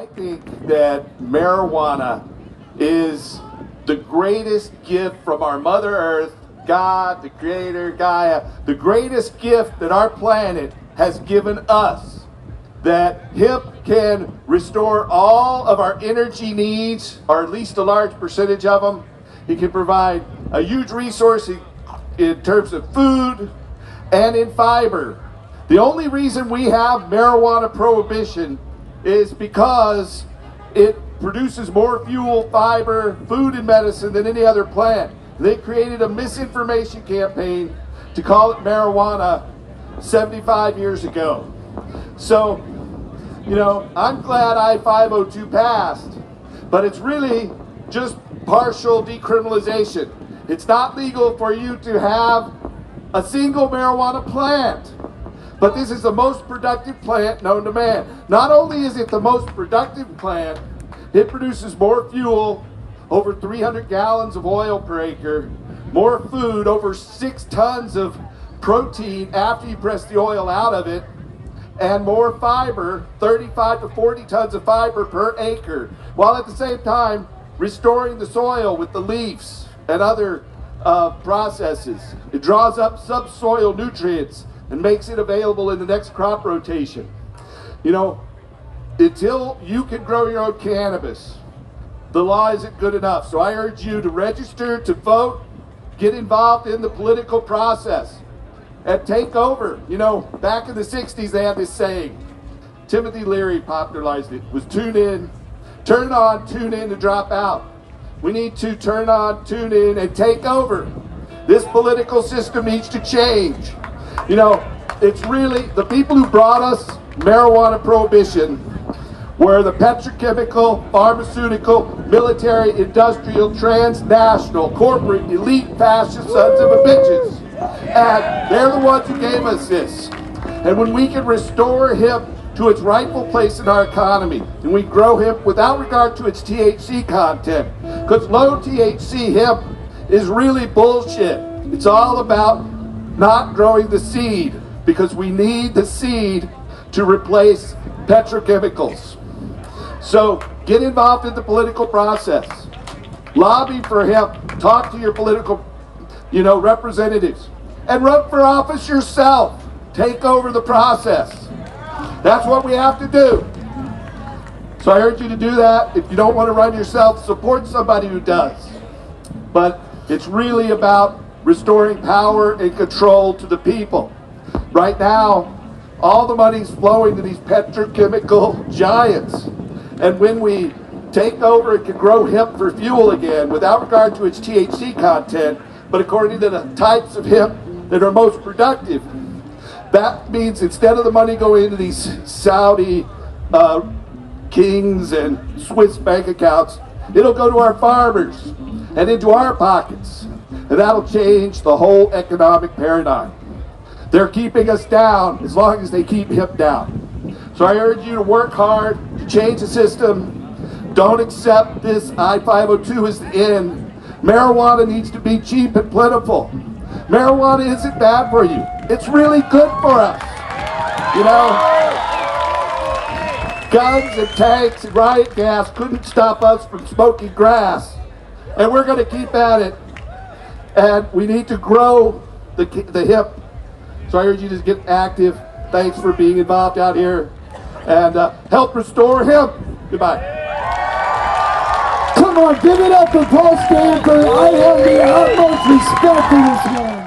I think that marijuana is the greatest gift from our Mother Earth, God, the Creator, Gaia, the greatest gift that our planet has given us. That hemp can restore all of our energy needs, or at least a large percentage of them. It can provide a huge resource in terms of food and in fiber. The only reason we have marijuana prohibition is because it produces more fuel, fiber, food, and medicine than any other plant. They created a misinformation campaign to call it marijuana 75 years ago. So, you know, I'm glad I-502 passed, but it's really just partial decriminalization. It's not legal for you to have a single marijuana plant. But this is the most productive plant known to man. Not only is it the most productive plant, it produces more fuel, over 300 gallons of oil per acre, more food, over 6 tons of protein after you press the oil out of it, and more fiber, 35 to 40 tons of fiber per acre, while at the same time restoring the soil with the leaves and other processes. It draws up subsoil nutrients and makes it available in the next crop rotation. You know, until you can grow your own cannabis, the law isn't good enough. So I urge you to register, to vote, get involved in the political process, and take over. You know, back in the 60s, they had this saying, Timothy Leary popularized it, was tune in, turn on, tune in to drop out. We need to turn on, tune in, and take over. This political system needs to change. You know, it's really, the people who brought us marijuana prohibition were the petrochemical, pharmaceutical, military, industrial, transnational, corporate, elite, fascist sons of a bitches. And they're the ones who gave us this. And when we can restore hemp to its rightful place in our economy, and we grow hemp without regard to its THC content, because low THC hemp is really bullshit. It's all about not growing the seed, because we need the seed to replace petrochemicals. So get involved in the political process. Lobby for hemp. Talk to your political, representatives. And run for office yourself. Take over the process. That's what we have to do. So I urge you to do that. If you don't want to run yourself, support somebody who does. But it's really about restoring power and control to the people. Right now, all the money's flowing to these petrochemical giants. And when we take over and can grow hemp for fuel again, without regard to its THC content, but according to the types of hemp that are most productive, that means instead of the money going into these Saudi kings and Swiss bank accounts, it'll go to our farmers and into our pockets. And that'll change the whole economic paradigm. They're keeping us down as long as they keep hemp down. So I urge you to work hard to change the system. Don't accept this I-502 as the end. Marijuana needs to be cheap and plentiful. Marijuana isn't bad for you. It's really good for us. Guns and tanks and riot gas couldn't stop us from smoking grass. And we're going to keep at it. And we need to grow the hemp. So I urge you to get active. Thanks for being involved out here. And help restore hemp. Goodbye. Come on, give it up for Paul Stanford. I have the utmost respect for this man.